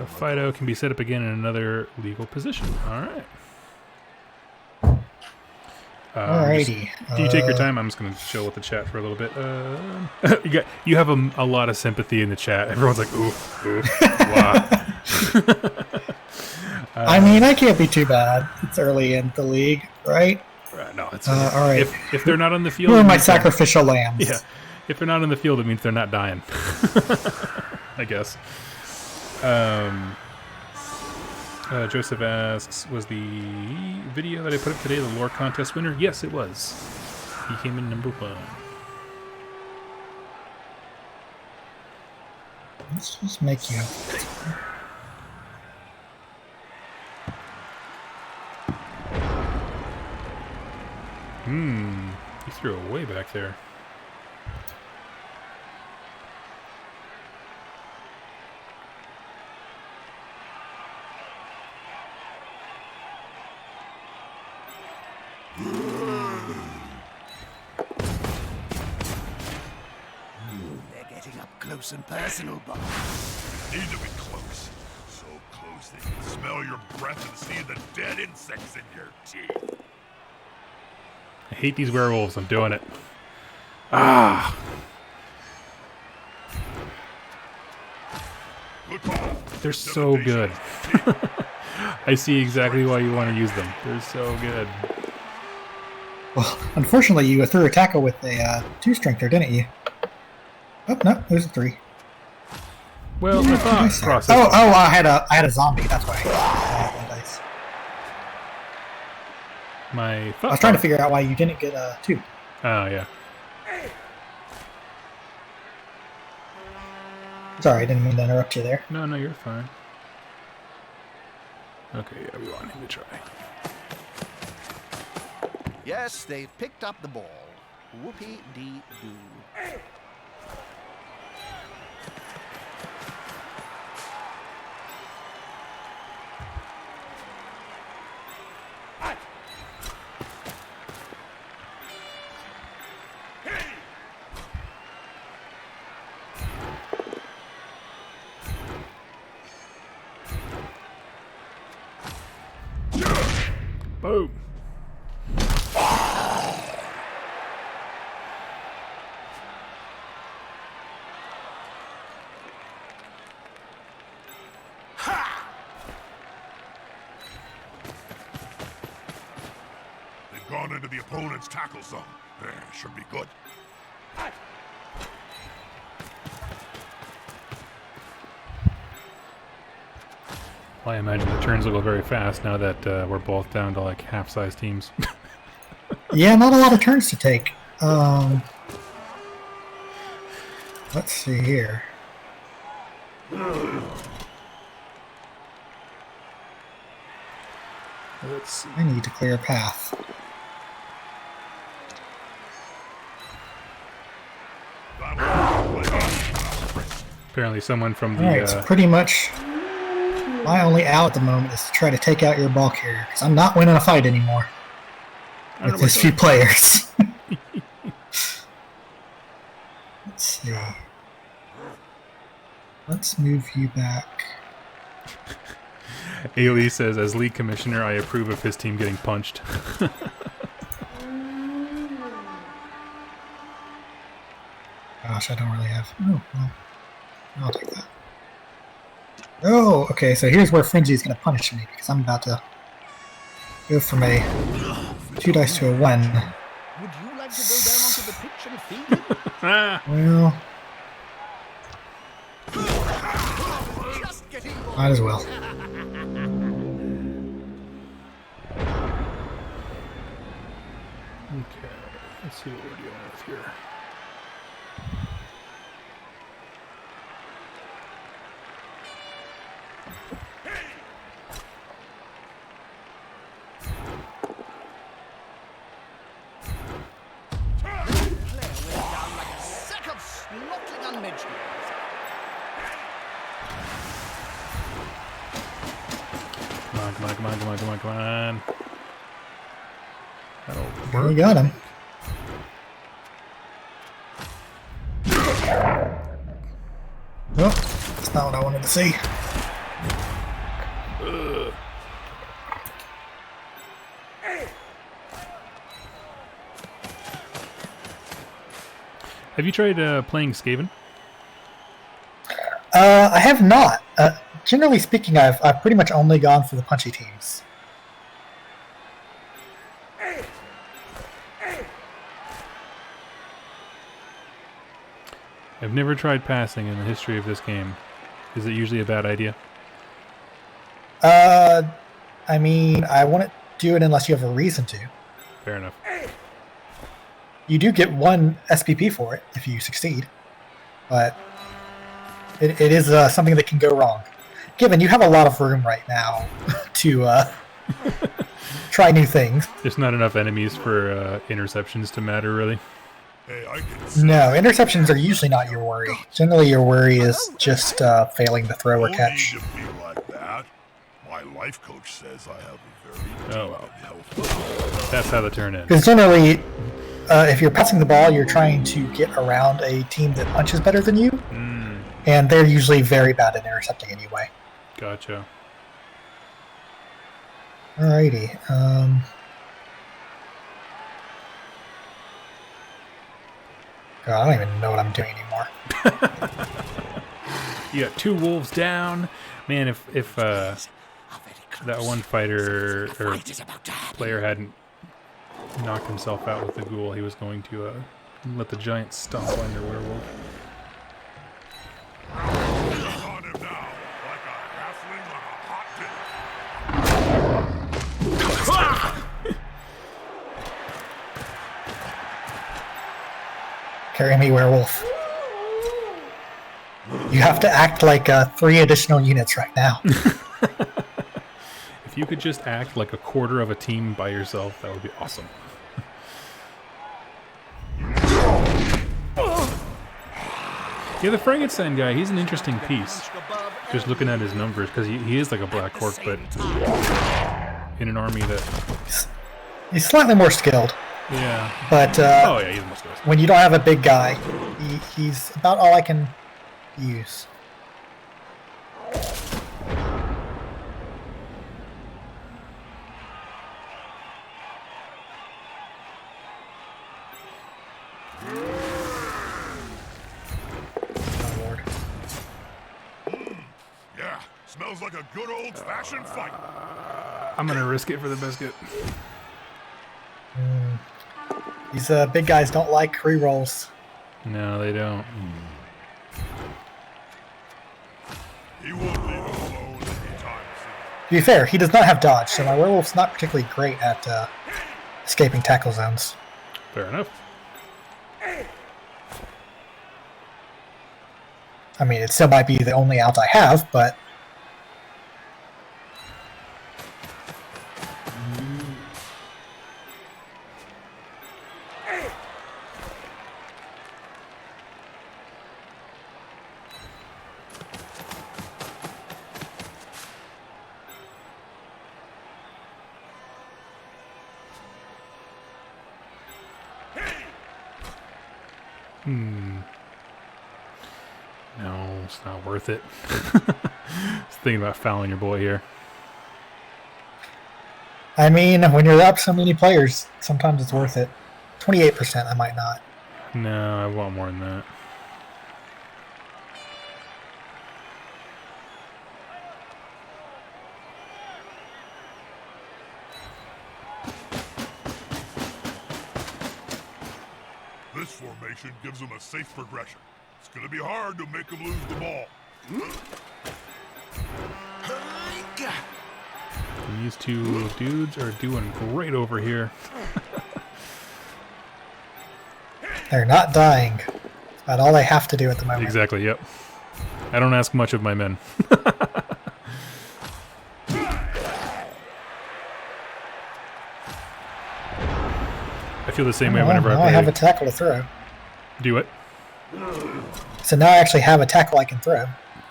Fido can be set up again in another legal position. All right. Alrighty. Do you take your time? I'm just going to chill with the chat for a little bit. You have a lot of sympathy in the chat. Everyone's like, ooh, wow. I mean, I can't be too bad. It's early in the league, right? No, it's all right. If they're not on the field, who are my sacrificial lambs? Yeah, if they're not on the field, it means they're not dying. I guess. Joseph asks, was the video that I put up today the lore contest winner? Yes, it was. He came in number 1. Let's just make you. He threw it way back there. They're getting up close and personal, Bob. Need to be close. So close they can smell your breath and see the dead insects in your teeth. I hate these werewolves. I'm doing it. Ah! They're so good. I see exactly why you want to use them. They're so good. Well, unfortunately, you threw a tackle with a 2 strength there, didn't you? Oh no, there's a 3. Well, I thought process. I had a zombie. That's why. I had dice. I was trying to figure out why you didn't get a 2. Oh yeah. Sorry, I didn't mean to interrupt you there. No, you're fine. Okay, yeah, we want him to try. Yes, they've picked up the ball. Whoopee-dee-doo. Boom. They've gone into the opponent's tackle zone. Should be good. Well, I imagine the turns will go very fast now that we're both down to like half-size teams. Yeah, not a lot of turns to take. Let's see here. Let's see. I need to clear a path. Apparently someone from the... Alright, so pretty much my only out at the moment is to try to take out your ball carrier, because I'm not winning a fight anymore with these few players. Let's see. Let's move you back. Ailey says, as league commissioner, I approve of his team getting punched. Gosh, I don't really have... Oh, well. I'll take that. Oh, okay, so here's where Frenzy is going to punish me, because I'm about to go from a 2 dice to a 1. Would you like to go down onto the pitch and feed him? Well, Just getting bored. might as well. Okay, let's see what we're dealing with here. Claire went down like a sack of snortling Meatshields. Come on, come on, come on, come on, come on, come on. That'll We work. got him. Well, that's not what I wanted to see. Have you tried playing Skaven? I have not. Generally speaking, I've pretty much only gone for the punchy teams. I've never tried passing in the history of this game. Is it usually a bad idea? I mean, I wouldn't do it unless you have a reason to. Fair enough. You do get 1 SPP for it if you succeed, but it is something that can go wrong. Given you have a lot of room right now to try new things. There's not enough enemies for interceptions to matter, really. Hey, I can see. No, interceptions are usually not your worry. Generally, your worry is just failing to throw or No catch. need to be like that. My life coach says I have a very Oh, wow. health. That's how the turn ends. Because generally, if you're passing the ball, you're trying to get around a team that punches better than you, and they're usually very bad at intercepting anyway. Gotcha. Alrighty. God, I don't even know what I'm doing anymore. You got 2 wolves down. Man, if that one fighter or player hadn't knocked himself out with the ghoul, he was going to let the giant stomp on your werewolf. On him now, like a halfling on a hot dinner. Carry me, werewolf. You have to act like 3 additional units right now. If you could just act like a quarter of a team by yourself, that would be awesome. Yeah, the Frankenstein guy, he's an interesting piece. Just looking at his numbers, because he is like a Black Orc, but in an army that... He's slightly more skilled, Yeah. but Oh, yeah, he's the most skilled. when you don't have a big guy, he's about all I can use. Oh, Lord. Yeah, smells like a good old-fashioned fight. I'm going to risk it for the biscuit. These big guys don't like rerolls. No, they don't. He won't leave him alone anytime soon. To be fair, he does not have dodge, so my werewolf's not particularly great at escaping tackle zones. Fair enough. I mean, it still might be the only out I have, but... No. it's not worth it. Just thinking about fouling your boy here. I mean, when you're up so many players, sometimes it's worth it. 28%, I might not. No, I want more than that. This formation gives them a safe progression. It's gonna be hard to make them lose the ball. And these two dudes are doing great over here. They're not dying. That's all they have to do at the moment. Exactly, yep. I don't ask much of my men. I feel the same way whenever I play. I have a tackle to throw. Do it. So now I actually have a tackle I can throw.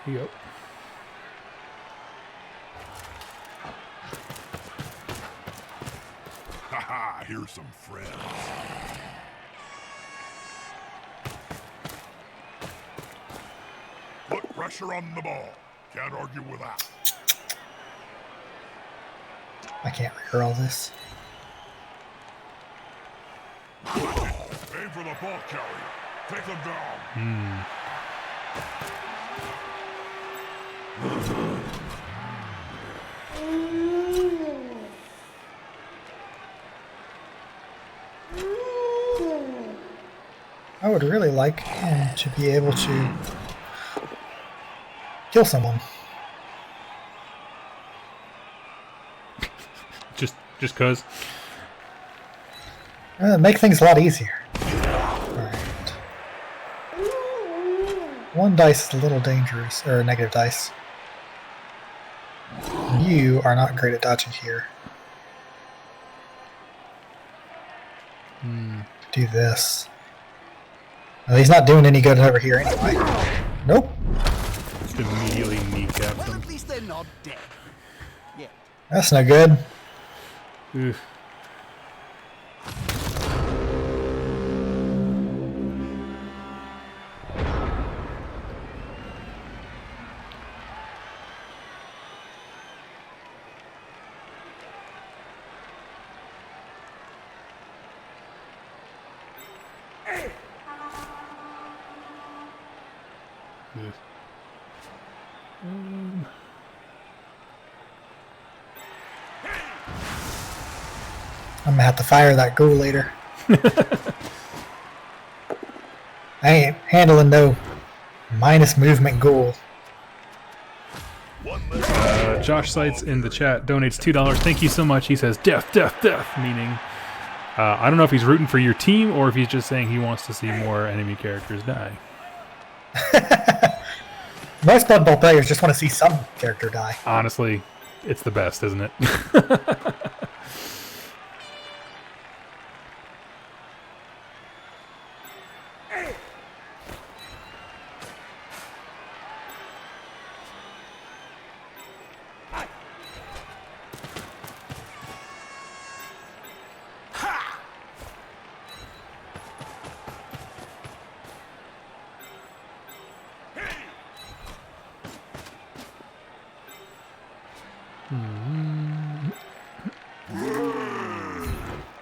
Yep. Haha, here's some friends. Put pressure on the ball. Can't argue with that. I can't recur all this. Aim for the ball carrier. Take them down. I would really like him to be able to kill someone. Just cause. Make things a lot easier. Alright. One dice is a little dangerous, or a negative dice. You are not great at dodging here. Do this. Well, he's not doing any good over here anyway. Nope. Just immediately kneecaps Well, him. at least they're not dead. Yeah. That's no good. Oof. Oof. I'm gonna have to fire that ghoul later. I ain't handling no minus movement ghoul. Josh Seitz in the chat donates $2. Thank you so much. He says death, death, death, meaning I don't know if he's rooting for your team or if he's just saying he wants to see more enemy characters die. Most Blood Bowl players just want to see some character die. Honestly, it's the best, isn't it?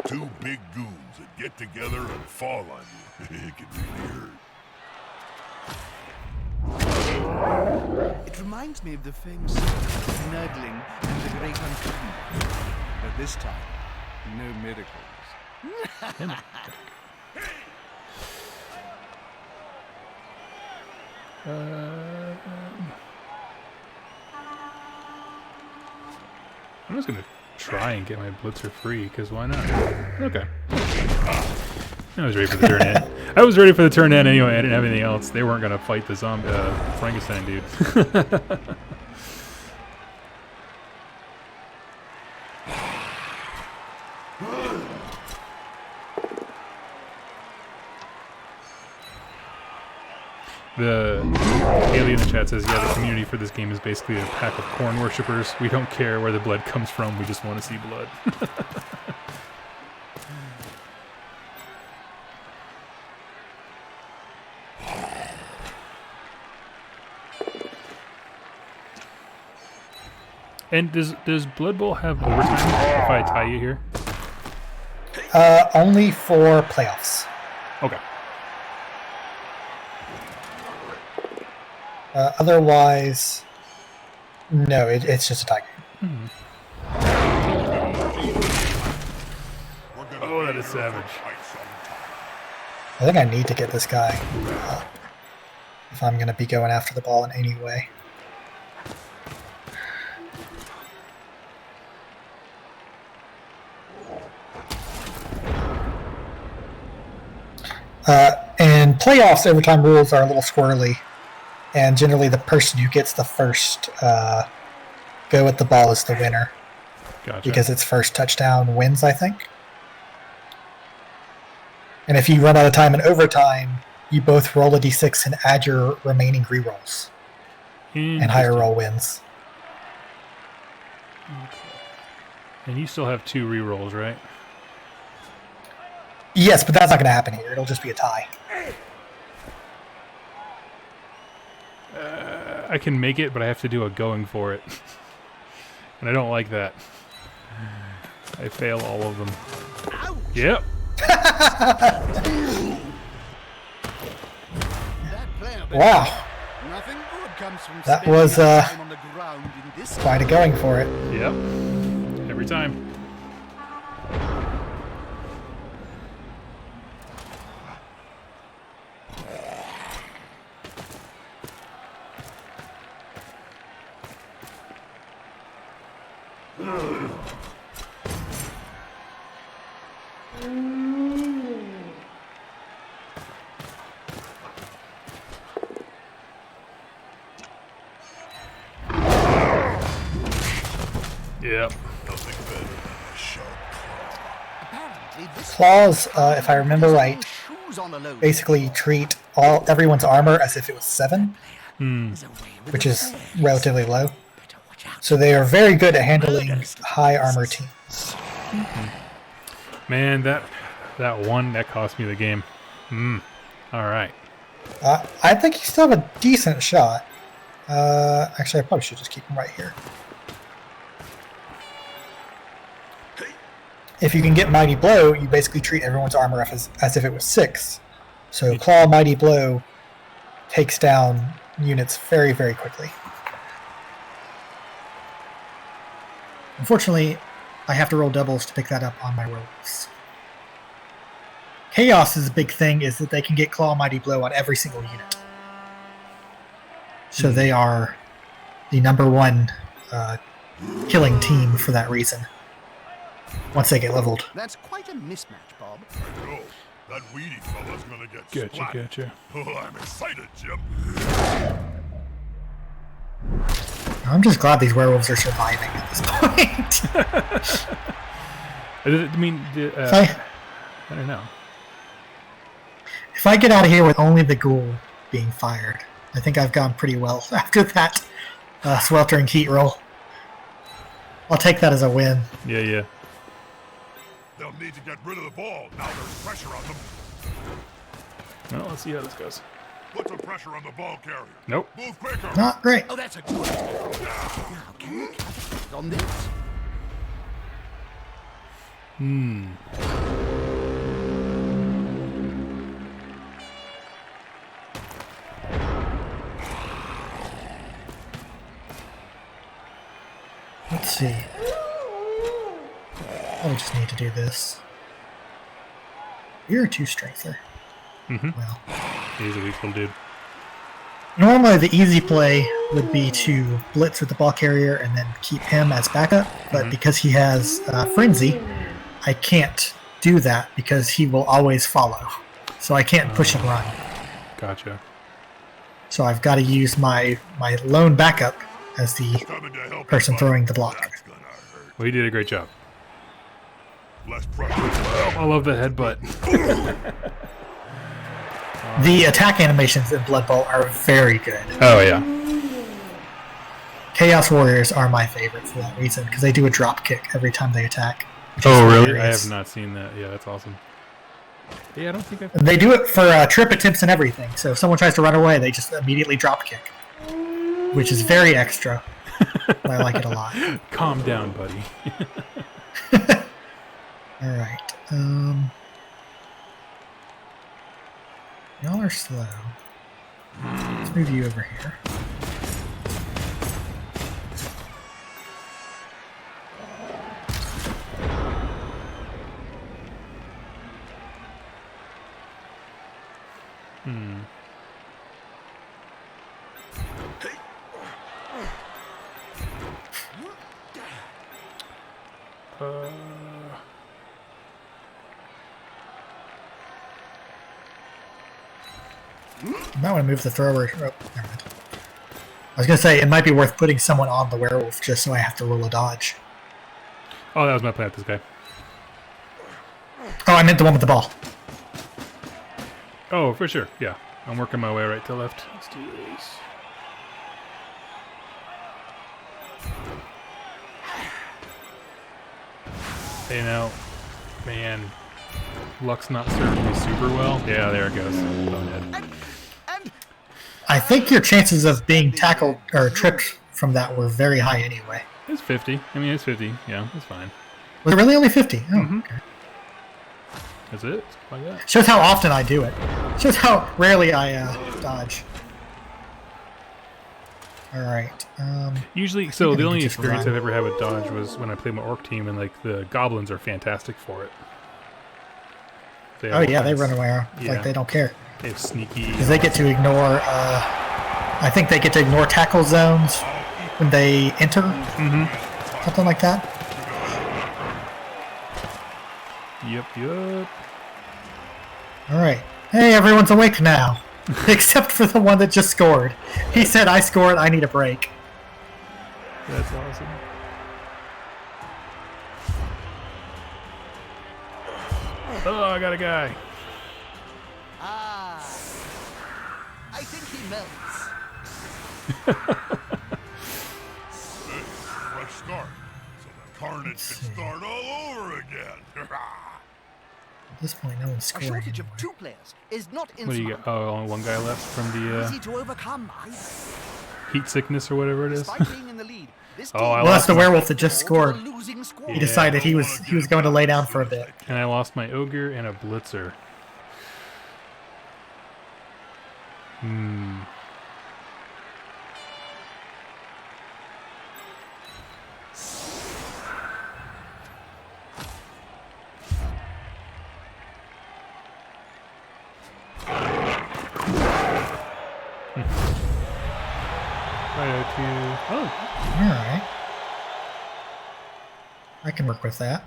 Two big goons that get together and fall on you. It can really hurt. It reminds me of the famous Nerdling and the Great Uncoming. But this time, no miracles. I'm just gonna try and get my blitzer free, because why not? Okay. I was ready for the turn in. I was ready for the turn in anyway. I didn't have anything else. They weren't gonna fight the zombie Frankenstein dude. The Haley in the chat says, yeah, the community for this game is basically a pack of corn worshippers. We don't care where the blood comes from. We just want to see blood. And does Blood Bowl have overtime if I tie you here? Only for playoffs. Okay. Otherwise, no, it's just a tie game. Oh, that is savage. I think I need to get this guy if I'm going to be going after the ball in any way. And playoffs overtime rules are a little squirrely, and generally the person who gets the first go at the ball is the winner. Gotcha. Because its first touchdown wins, I think. And if you run out of time in overtime, you both roll a d6 and add your remaining rerolls. And higher roll wins. Okay. And you still have 2 rerolls, right? Yes, but that's not going to happen here. It'll just be a tie. I can make it, but I have to do a going for it. And I don't like that. I fail all of them. Ouch! Yep. That player Wow. Nothing good comes from That spending was, time on the ground in this Quite a going for it. Yep. Every time. Yep. Apparently this Claws, if I remember has right, no shoes on the load. basically treat everyone's armor as if it was 7, There's a way with which the is bears. relatively low. Better watch out. So they are very good at handling high armor teams. Man, that one, that cost me the game. All right. I think you still have a decent shot. Actually, I probably should just keep him right here. If you can get Mighty Blow, you basically treat everyone's armor as if it was 6. So Claw Mighty Blow takes down units very, very quickly. Unfortunately, I have to roll doubles to pick that up on my rolls. Chaos's big thing is that they can get Claw Mighty Blow on every single unit. So they are the number 1 killing team for that reason. Once they get leveled. That's quite a mismatch, Bob. I know. That weedy fella's gonna get Gotcha, splattered. gotcha. Oh, I'm excited, Jim. I'm just glad these werewolves are surviving at this point. I mean, I don't know. If I get out of here with only the ghoul being fired, I think I've gone pretty well after that sweltering heat roll. I'll take that as a win. Yeah. They'll need to get rid of the ball. Now there's pressure on them. Well, let's see how this goes. Put some pressure on the ball carrier. Nope. Move quicker. Not great. Oh, that's a good one. Now, can you capitalize on this? Let's see. I just need to do this. You're a 2 strengther. Well, He's a weak little dude. normally the easy play would be to blitz with the ball carrier and then keep him as backup, but because he has Frenzy, I can't do that because he will always follow. So I can't push and run. Gotcha. So I've got to use my lone backup as the Coming to help person you, buddy. throwing the block. That's gonna hurt. Well, he did a great job. Less pressure. I love the headbutt. The attack animations in Blood Bowl are very good. Oh, yeah. Chaos Warriors are my favorite for that reason because they do a drop kick every time they attack. which is Oh, really? I hilarious. have not seen that. Yeah, that's awesome. Yeah, I don't think I've... They do it for trip attempts and everything. So if someone tries to run away, they just immediately drop kick, which is very extra. but I like it a lot. Calm down, buddy. All right. Y'all are slow. Let's move you over here. You might want to move the thrower. Oh, never mind. I was going to say, it might be worth putting someone on the werewolf just so I have to roll a dodge. Oh, that was my plan with this guy. Oh, I meant the one with the ball. Oh, for sure. Yeah. I'm working my way right to left. Let's do this. Hey, now, man, luck's not serving me super well. Yeah, there it goes. Bonehead. I think your chances of being tackled or tripped from that were very high anyway. It's 50. I mean, it's 50. Yeah, it's fine. Was it really only 50? Oh, okay. That's it? Like that? Shows how often I do it. Shows how rarely I dodge. Alright. Usually, so the only just experience run. I've ever had with dodge was when I played my orc team, and like the goblins are fantastic for it. They have Oh all yeah, they kinds- run around Yeah. like they don't care. They have sneaky. Because they get to ignore, I think they get to ignore tackle zones when they enter. Something like that. Yep. Alright. Hey, everyone's awake now. Except for the one that just scored. He said, I scored, I need a break. That's awesome. Oh, I got a guy. Ah, I think he melts. Fresh start. So the carnage can start all over again. At this point, no one's A scoring. shortage of anymore. 2 players is not What do you insurmountable. got? Oh, only one guy left from the Easy to overcome either. heat sickness or whatever it is. Despite being in the lead, this Oh, team I Well, that's the lost werewolf that just to scored. a losing squad. He decided he was going to lay down for a bit. And I lost my ogre and a blitzer. Oh, Alright. I can work with that.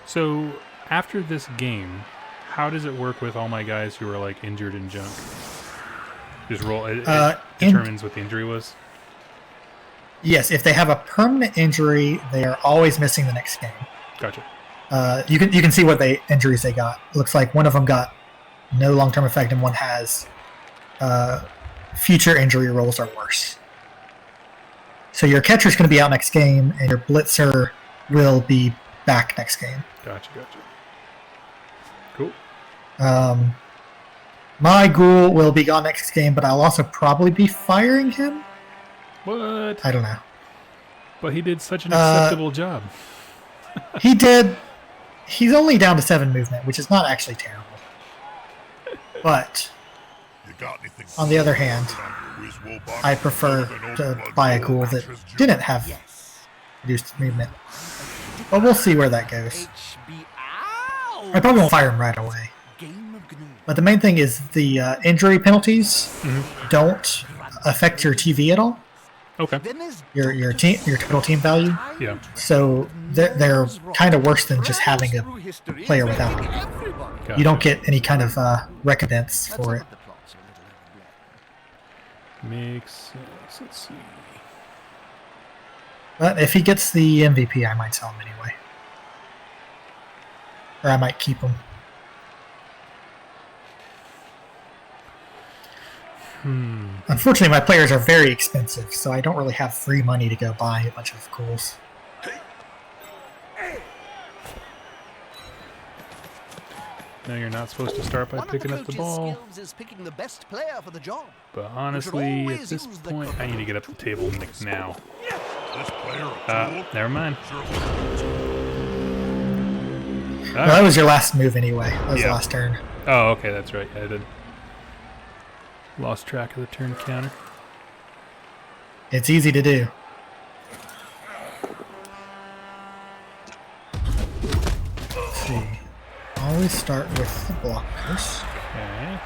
so after this game, how does it work with all my guys who are like injured and junk? Just roll. It determines what the injury was. Yes, if they have a permanent injury, they are always missing the next game. Gotcha. You can see what injuries they got. Looks like one of them got no long-term effect, and one has future injury rolls are worse. So your catcher's going to be out next game, and your blitzer will be back next game. Gotcha. Cool. My ghoul will be gone next game, but I'll also probably be firing him. What? I don't know. But he did such an acceptable job. He did. He's only down to 7 movement, which is not actually terrible. But You got anything on the other hand, on your whiz-wool box? I prefer to buy a ghoul that didn't have Yes. reduced movement. But we'll see where that goes. HB. Ow! I probably won't fire him right away. Game of GNU. But the main thing is the injury penalties don't affect your TV at all. Okay. Then there's Your total team value. Yeah. So they're kind of worse than just having a player without them. Gotcha. You don't get any kind of recompense for it. Makes sense. Let's see. But if he gets the MVP, I might sell him anyway. Or I might keep him. Unfortunately, my players are very expensive, so I don't really have free money to go buy a bunch of ghouls. No, you're not supposed to start by One picking of up the coach's ball. skills is picking the best player for the job. But honestly, at always this use the point, I need to get up the table now. This player a tool? Never mind. Sure. Well, that was your last move anyway. That was Yeah. the last turn. Oh, okay, that's right. I did. Lost track of the turn counter. It's easy to do. Let's see. Always start with the blockers. Okay.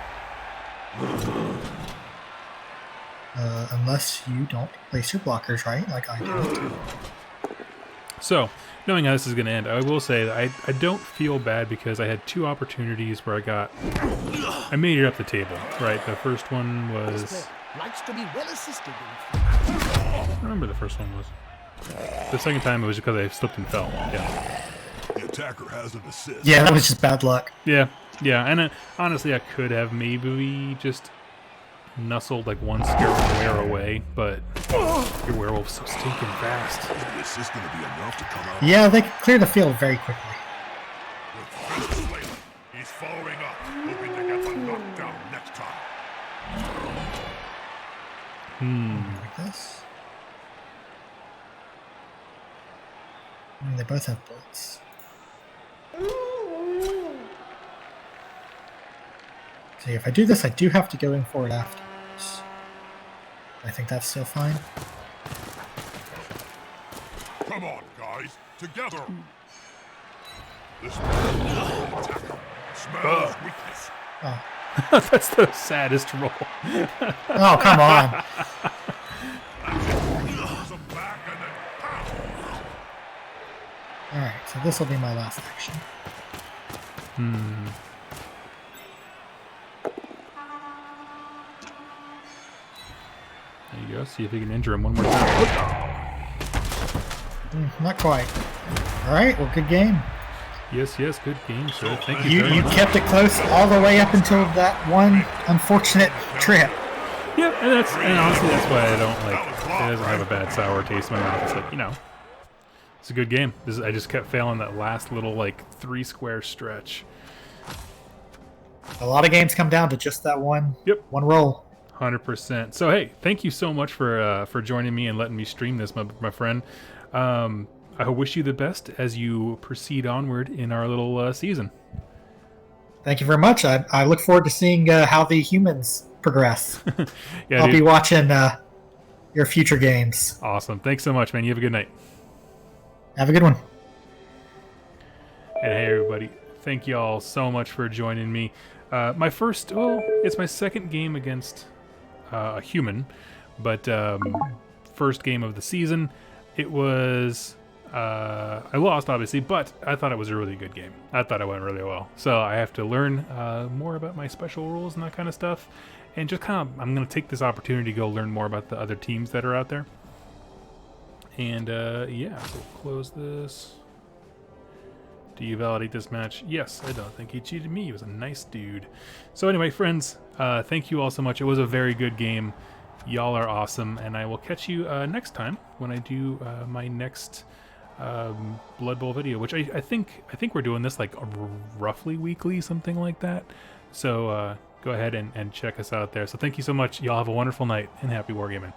Unless you don't place your blockers right, like I did. So, knowing how this is going to end, I will say that I don't feel bad because I had 2 opportunities where I made it up the table, right? The first one This was... player likes to be well assisted. I don't remember the first one was. The second time it was because I slipped and fell. Yeah. The attacker has an assist. Yeah, that was just bad luck. Yeah, and honestly, I could have maybe just nuzzled like one square away, but your werewolf's so stinking fast. The assist going to be enough to come out. Yeah, they clear the field very quickly. With Fist Flail. He's following up, hoping to get the knockdown next time. Like this. They both have bullets. See, if I do this, I do have to go in for it afterwards. I think that's still fine. Come on, guys. Together. This attacker smells weakness. Oh, That's the saddest roll. oh come on. Some back and then pow. Alright, so this will be my last action. There you go. See if you can injure him one more time. Not quite. Alright, well, good game. Yes, good game, sir. Thank you very You much. kept it close all the way up until that one unfortunate trip. Yeah, and honestly, that's why I don't like. It doesn't have a bad sour taste in my mouth. It's like, it's a good game. I just kept failing that last little 3 square stretch. A lot of games come down to just that one roll. 100%. So hey, thank you so much for joining me and letting me stream this, my friend. I wish you the best as you proceed onward in our little season. Thank you very much. I look forward to seeing how the humans progress. Yeah, I'll dude. be watching your future games. Awesome. Thanks so much, man. You have a good night. Have a good one. And hey, everybody. Thank you all so much for joining me. It's my second game against a human, but first game of the season. It was... I lost, obviously, but I thought it was a really good game. I thought it went really well. So I have to learn more about my special rules and that kind of stuff. And just I'm going to take this opportunity to go learn more about the other teams that are out there. And yeah, so we'll close this. Do you validate this match? Yes, I don't think he cheated me. He was a nice dude. So anyway, friends, thank you all so much. It was a very good game. Y'all are awesome. And I will catch you next time when I do my next... Blood Bowl video, which I think we're doing this roughly weekly, something like that. So go ahead and check us out there. So thank you so much. Y'all have a wonderful night and happy wargaming.